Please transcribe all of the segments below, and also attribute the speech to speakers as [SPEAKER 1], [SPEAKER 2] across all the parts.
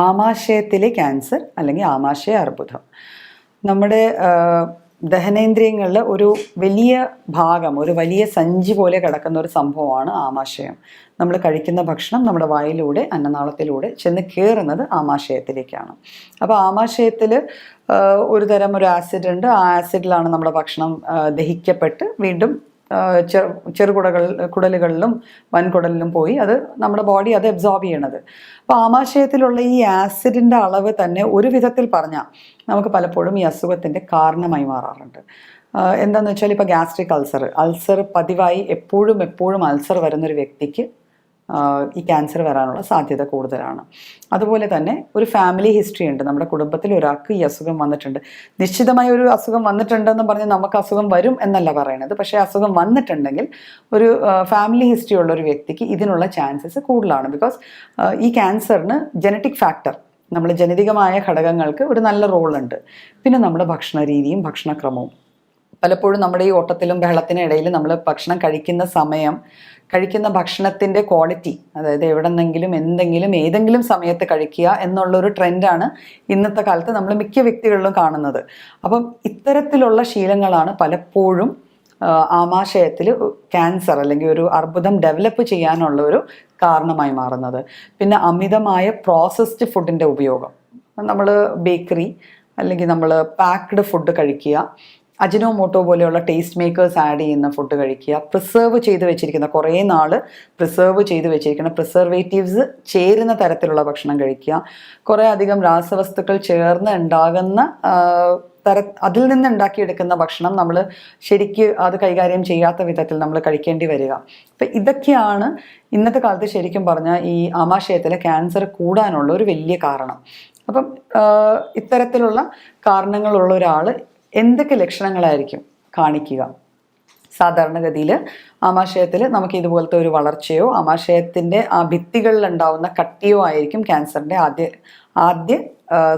[SPEAKER 1] ആമാശയത്തിലെ cancer അല്ലെങ്കിൽ ആമാശയ അർബുദം നമ്മുടെ ദഹനേന്ദ്രിയങ്ങളിൽ ഒരു വലിയ ഭാഗം, ഒരു വലിയ സഞ്ചി പോലെ കിടക്കുന്ന ഒരു സംഭവമാണ് ആമാശയം. നമ്മൾ കഴിക്കുന്ന ഭക്ഷണം നമ്മുടെ വായിലൂടെ, അന്നനാളത്തിലൂടെ ചെന്ന് കയറുന്നത് ആമാശയത്തിലേക്കാണ്. അപ്പോൾ ആമാശയത്തിൽ ഒരു തരം ഒരു ആസിഡ് ഉണ്ട്. ആ ആസിഡിലാണ് നമ്മുടെ ഭക്ഷണം ദഹിക്കപ്പെട്ട് വീണ്ടും കുടലുകളിലും വൻകുടലിലും പോയി അത് നമ്മുടെ ബോഡി അത് അബ്സോർബ് ചെയ്യണത്. അപ്പോൾ ആമാശയത്തിലുള്ള ഈ ആസിഡിൻ്റെ അളവ് തന്നെ ഒരു വിധത്തിൽ പറഞ്ഞാൽ നമുക്ക് പലപ്പോഴും ഈ അസുഖത്തിൻ്റെ കാരണമായി മാറാറുണ്ട്. എന്താണെന്ന് വെച്ചാൽ ഇപ്പോൾ ഗ്യാസ്ട്രിക് അൾസർ പതിവായി എപ്പോഴും അൾസർ വരുന്നൊരു വ്യക്തിക്ക് ഈ ക്യാൻസർ വരാനുള്ള സാധ്യത കൂടുതലാണ്. അതുപോലെ തന്നെ ഒരു ഫാമിലി ഹിസ്റ്ററി ഉണ്ട്. നമ്മുടെ കുടുംബത്തിൽ ഒരാൾക്ക് ഈ അസുഖം വന്നിട്ടുണ്ട്. നിശ്ചിതമായ ഒരു അസുഖം വന്നിട്ടുണ്ടെന്ന് പറഞ്ഞ് നമുക്ക് അസുഖം വരും എന്നല്ല പറയുന്നത്. പക്ഷേ അസുഖം വന്നിട്ടുണ്ടെങ്കിൽ ഒരു ഫാമിലി ഹിസ്റ്ററി ഉള്ള ഒരു വ്യക്തിക്ക് ഇതിനുള്ള ചാൻസസ് കൂടുതലാണ്. ബിക്കോസ് ഈ ക്യാൻസറിന് ജനറ്റിക് ഫാക്ടർ, നമ്മൾ ജനിതകമായ ഘടകങ്ങൾക്ക് ഒരു നല്ല റോളുണ്ട്. പിന്നെ നമ്മുടെ ഭക്ഷണ രീതിയും ഭക്ഷണക്രമവും. പലപ്പോഴും നമ്മുടെ ഈ ഓട്ടത്തിലും ബഹളത്തിനും ഇടയിൽ നമ്മൾ ഭക്ഷണം കഴിക്കുന്ന സമയം, കഴിക്കുന്ന ഭക്ഷണത്തിൻ്റെ ക്വാളിറ്റി, അതായത് ഏതെങ്കിലും സമയത്ത് കഴിക്കുക എന്നുള്ളൊരു ട്രെൻഡാണ് ഇന്നത്തെ കാലത്ത് നമ്മൾ മിക്ക വ്യക്തികളിലും കാണുന്നത്. അപ്പം ഇത്തരത്തിലുള്ള ശീലങ്ങളാണ് പലപ്പോഴും ആമാശയത്തിൽ ക്യാൻസർ അല്ലെങ്കിൽ ഒരു അർബുദം ഡെവലപ്പ് ചെയ്യാനുള്ള ഒരു കാരണമായി മാറുന്നത്. പിന്നെ അമിതമായ പ്രോസസ്ഡ് ഫുഡിൻ്റെ ഉപയോഗം, നമ്മൾ ബേക്കറി അല്ലെങ്കിൽ നമ്മൾ പാക്ക്ഡ് ഫുഡ് കഴിക്കുക, അജിനോമോട്ടോ പോലെയുള്ള ടേസ്റ്റ് മേക്കേഴ്സ് ആഡ് ചെയ്യുന്ന ഫുഡ് കഴിക്കുക, പ്രിസർവ് ചെയ്ത് വെച്ചിരിക്കുന്ന കുറേ നാൾ പ്രിസർവ് ചെയ്ത് വെച്ചിരിക്കുന്ന പ്രിസർവേറ്റീവ്സ് ചേരുന്ന തരത്തിലുള്ള ഭക്ഷണം കഴിക്കുക, കുറേ അധികം രാസവസ്തുക്കൾ ചേർന്ന് ഉണ്ടാകുന്ന അതിൽ നിന്ന് ഉണ്ടാക്കിയെടുക്കുന്ന ഭക്ഷണം നമ്മൾ ശരിക്ക് അത് കൈകാര്യം ചെയ്യാത്ത വിധത്തിൽ നമ്മൾ കഴിക്കേണ്ടി വരിക. അപ്പം ഇതൊക്കെയാണ് ഇന്നത്തെ കാലത്ത് ശരിക്കും പറഞ്ഞാൽ ഈ ആമാശയത്തിലെ ക്യാൻസർ കൂടാനുള്ള ഒരു വലിയ കാരണം. അപ്പം ഇത്തരത്തിലുള്ള കാരണങ്ങളുള്ള ഒരാൾ എന്തൊക്കെ ലക്ഷണങ്ങളായിരിക്കും കാണിക്കുക? സാധാരണഗതിയിൽ ആമാശയത്തിൽ നമുക്ക് ഇതുപോലത്തെ ഒരു വളർച്ചയോ ആമാശയത്തിൻ്റെ ആ ഭിത്തികളിൽ ഉണ്ടാവുന്ന കട്ടിയോ ആയിരിക്കും ക്യാൻസറിൻ്റെ ആദ്യ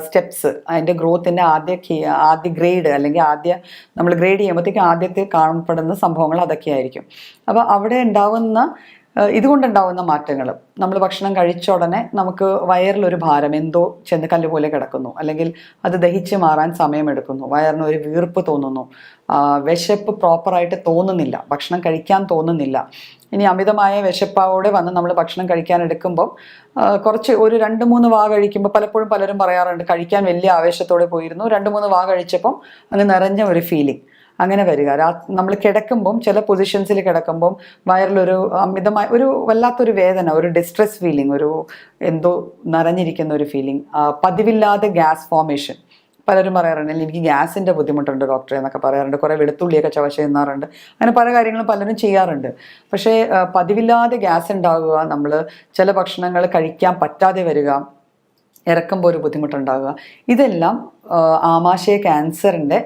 [SPEAKER 1] സ്റ്റെപ്സ്. അതിൻ്റെ ഗ്രോത്തിൻ്റെ ആദ്യ ഗ്രേഡ് അല്ലെങ്കിൽ നമ്മൾ ഗ്രേഡ് ചെയ്യുമ്പോഴത്തേക്കും ആദ്യത്തെ കാണപ്പെടുന്ന സംഭവങ്ങൾ അതൊക്കെയായിരിക്കും. അപ്പോൾ അവിടെ ഇതുകൊണ്ടുണ്ടാവുന്ന മാറ്റങ്ങൾ, നമ്മൾ ഭക്ഷണം കഴിച്ച ഉടനെ നമുക്ക് വയറിലൊരു ഭാരം, എന്തോ ചെന്ന് കല്ലുപോലെ കിടക്കുന്നു, അല്ലെങ്കിൽ അത് ദഹിച്ച് മാറാൻ സമയമെടുക്കുന്നു, വയറിന് ഒരു വീർപ്പ് തോന്നുന്നു, വിശപ്പ് പ്രോപ്പറായിട്ട് തോന്നുന്നില്ല, ഭക്ഷണം കഴിക്കാൻ തോന്നുന്നില്ല. ഇനി അമിതമായ വിശപ്പോടെ വന്ന് നമ്മൾ ഭക്ഷണം കഴിക്കാൻ എടുക്കുമ്പം കുറച്ച് ഒരു 2-3 വാ കഴിക്കുമ്പോൾ പലപ്പോഴും പലരും പറയാറുണ്ട്, കഴിക്കാൻ വലിയ ആവേശത്തോടെ പോയിരുന്നു, 2-3 വാ കഴിച്ചപ്പം അങ്ങ് നിറഞ്ഞ ഒരു ഫീലിംഗ് അങ്ങനെ വരിക. നമ്മൾ കിടക്കുമ്പം ചില പൊസിഷൻസിൽ കിടക്കുമ്പം വയറിലൊരു അമിതമായ ഒരു വല്ലാത്തൊരു വേദന, ഒരു ഡിസ്ട്രെസ് ഫീലിംഗ്, ഒരു എന്തോ നിറഞ്ഞിരിക്കുന്ന ഒരു ഫീലിംഗ്, പതിവില്ലാതെ ഗ്യാസ് ഫോർമേഷൻ. പലരും പറയാറുണ്ട് എനിക്ക് ഗ്യാസിൻ്റെ ബുദ്ധിമുട്ടുണ്ട് ഡോക്ടറെ എന്നൊക്കെ പറയാറുണ്ട്. കുറേ വെളുത്തുള്ളിയൊക്കെ ചവച്ച് തിന്നാറുണ്ട്. അങ്ങനെ പല കാര്യങ്ങളും പലരും ചെയ്യാറുണ്ട്. പക്ഷേ പതിവില്ലാതെ ഗ്യാസ് ഉണ്ടാകുക, നമ്മൾ ചില ഭക്ഷണങ്ങൾ കഴിക്കാൻ പറ്റാതെ വരിക, ഇറക്കുമ്പോൾ ഒരു ബുദ്ധിമുട്ടുണ്ടാകുക, ഇതെല്ലാം ആമാശയ ക്യാൻസറിൻ്റെ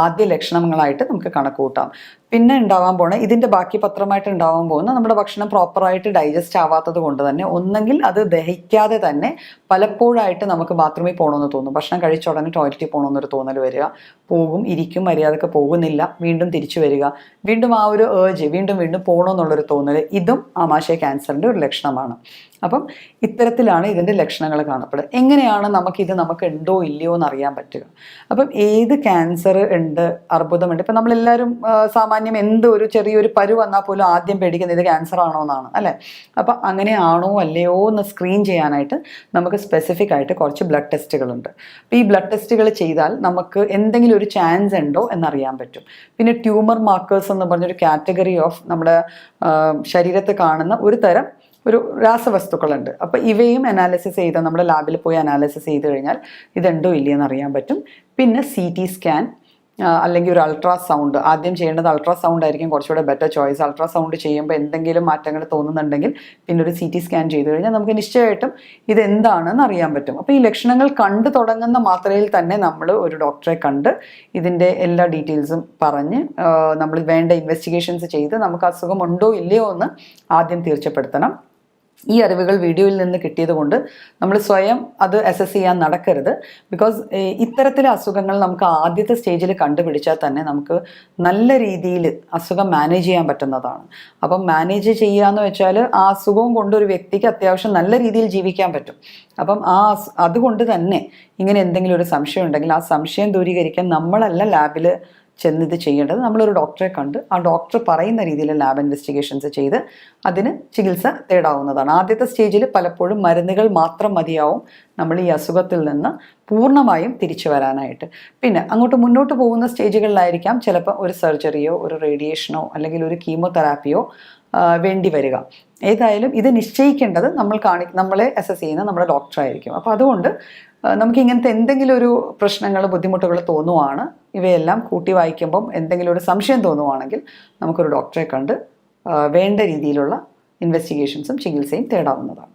[SPEAKER 1] ആദ്യ ലക്ഷണങ്ങളായിട്ട് നമുക്ക് കണക്ക് കൂട്ടാം. പിന്നെ ഉണ്ടാവാൻ പോണ ഇതിൻ്റെ ബാക്കി പത്രമായിട്ട് ഉണ്ടാവാൻ പോകുന്ന നമ്മുടെ ഭക്ഷണം പ്രോപ്പറായിട്ട് ഡൈജസ്റ്റ് ആവാത്തത് കൊണ്ട് തന്നെ ഒന്നെങ്കിൽ അത് ദഹിക്കാതെ തന്നെ പലപ്പോഴായിട്ട് നമുക്ക് ബാത്റൂമിൽ പോകണമെന്ന് തോന്നും, ഭക്ഷണം കഴിച്ച ഉടനെ ടോയ്ലറ്റിൽ പോകണമെന്നൊരു തോന്നൽ വരിക, ഇരിക്കും മര്യാദക്ക് പോകുന്നില്ല, വീണ്ടും തിരിച്ചു വരിക, വീണ്ടും ആ ഒരു വീണ്ടും പോകണമെന്നുള്ളൊരു തോന്നൽ, ഇതും ആമാശയ ക്യാൻസറിൻ്റെ ഒരു ലക്ഷണമാണ്. അപ്പം ഇത്തരത്തിലാണ് ഇതിൻ്റെ ലക്ഷണങ്ങൾ കാണപ്പെടുക. എങ്ങനെയാണ് നമുക്ക് ഉണ്ടോ ഇല്ലയോ എന്ന് അറിയാൻ പറ്റുക? അപ്പം ഏത് ക്യാൻസർ ഉണ്ട്, അർബുദമുണ്ട്, ഇപ്പം നമ്മളെല്ലാവരും സാമാന്യം ഒരു ചെറിയൊരു പരു വന്നാൽ പോലും ആദ്യം പേടിക്കുന്നത് ഇത് ക്യാൻസർ ആണോ എന്നാണ്, അല്ലേ? അപ്പം അങ്ങനെ ആണോ അല്ലയോ എന്ന് സ്ക്രീൻ ചെയ്യാനായിട്ട് നമുക്ക് സ്പെസിഫിക് ആയിട്ട് കുറച്ച് ബ്ലഡ് ടെസ്റ്റുകളുണ്ട്. അപ്പോൾ ഈ ബ്ലഡ് ടെസ്റ്റുകൾ ചെയ്താൽ നമുക്ക് എന്തെങ്കിലും ഒരു ചാൻസ് ഉണ്ടോ എന്നറിയാൻ പറ്റും. പിന്നെ ട്യൂമർ മാർക്കേഴ്സ് എന്ന് പറഞ്ഞൊരു കാറ്റഗറി ഓഫ് നമ്മുടെ ശരീരത്ത് കാണുന്ന ഒരു രാസവസ്തുക്കളുണ്ട്. അപ്പോൾ ഇവയും അനാലിസിസ് ചെയ്ത് നമ്മുടെ ലാബിൽ പോയി അനാലിസിസ് ചെയ്ത് കഴിഞ്ഞാൽ ഇതുണ്ടോ ഇല്ലയെന്ന് അറിയാൻ പറ്റും. പിന്നെ CT സ്കാൻ അല്ലെങ്കിൽ ഒരു അൾട്രാസൗണ്ട്, ആദ്യം ചെയ്യേണ്ടത് അൾട്രാസൗണ്ട് ആയിരിക്കും കുറച്ചുകൂടെ ബെറ്റർ ചോയ്സ്. അൾട്രാസൗണ്ട് ചെയ്യുമ്പോൾ എന്തെങ്കിലും മാറ്റങ്ങൾ തോന്നുന്നുണ്ടെങ്കിൽ പിന്നെ ഒരു CT സ്കാൻ ചെയ്ത് കഴിഞ്ഞാൽ നമുക്ക് നിശ്ചയമായിട്ടും ഇതെന്താണെന്ന് അറിയാൻ പറ്റും. അപ്പോൾ ഈ ലക്ഷണങ്ങൾ കണ്ടു തുടങ്ങുന്ന മാത്രയിൽ തന്നെ നമ്മൾ ഒരു ഡോക്ടറെ കണ്ട് ഇതിൻ്റെ എല്ലാ ഡീറ്റെയിൽസും പറഞ്ഞ് നമ്മൾ വേണ്ട ഇൻവെസ്റ്റിഗേഷൻസ് ചെയ്ത് നമുക്ക് അസുഖം ഉണ്ടോ ഇല്ലയോ എന്ന് ആദ്യം തീർച്ചപ്പെടുത്തണം. ഈ അറിവുകൾ വീഡിയോയിൽ നിന്ന് കിട്ടിയത് കൊണ്ട് നമ്മൾ സ്വയം അത് അസസ് ചെയ്യാൻ നടക്കരുത്. ബിക്കോസ് ഇത്തരത്തിലെ അസുഖങ്ങൾ നമുക്ക് ആദ്യത്തെ സ്റ്റേജിൽ കണ്ടുപിടിച്ചാൽ തന്നെ നമുക്ക് നല്ല രീതിയിൽ അസുഖം മാനേജ് ചെയ്യാൻ പറ്റുന്നതാണ്. അപ്പം മാനേജ് ചെയ്യാന്ന് വെച്ചാൽ ആ അസുഖവും കൊണ്ട് ഒരു വ്യക്തിക്ക് അത്യാവശ്യം നല്ല രീതിയിൽ ജീവിക്കാൻ പറ്റും. അപ്പം അതുകൊണ്ട് തന്നെ ഇങ്ങനെ എന്തെങ്കിലും ഒരു സംശയം ഉണ്ടെങ്കിൽ ആ സംശയം ദൂരീകരിക്കാൻ നമ്മളല്ല ലാബിൽ ചെന്നിത് ചെയ്യേണ്ടത്. നമ്മളൊരു ഡോക്ടറെ കണ്ട് ആ ഡോക്ടർ പറയുന്ന രീതിയിൽ ലാബ് ഇൻവെസ്റ്റിഗേഷൻസ് ചെയ്ത് അതിന് ചികിത്സ തേടാവുന്നതാണ്. ആദ്യത്തെ സ്റ്റേജിൽ പലപ്പോഴും മരുന്നുകൾ മാത്രം മതിയാവും നമ്മൾ ഈ അസുഖത്തിൽ നിന്ന് പൂർണ്ണമായും തിരിച്ചു വരാനായിട്ട്. പിന്നെ അങ്ങോട്ട് മുന്നോട്ട് പോകുന്ന സ്റ്റേജുകളിലായിരിക്കാം ചിലപ്പോൾ ഒരു സർജറിയോ ഒരു റേഡിയേഷനോ അല്ലെങ്കിൽ ഒരു കീമോതെറാപ്പിയോ വേണ്ടി വരിക. ഏതായാലും ഇത് നിശ്ചയിക്കേണ്ടത് നമ്മളെ അസസ് ചെയ്യുന്ന നമ്മുടെ ഡോക്ടറായിരിക്കും. അപ്പോൾ അതുകൊണ്ട് നമുക്ക് ഇങ്ങനത്തെ എന്തെങ്കിലും ഒരു പ്രശ്നങ്ങൾ ബുദ്ധിമുട്ടുകൾ തോന്നുവാണ്, ഇവയെല്ലാം കൂട്ടി വായിക്കുമ്പം എന്തെങ്കിലും ഒരു സംശയം തോന്നുവാണെങ്കിൽ നമുക്കൊരു ഡോക്ടറെ കണ്ട് വേണ്ട രീതിയിലുള്ള ഇൻവെസ്റ്റിഗേഷൻസും ചികിത്സയും തേടാവുന്നതാണ്.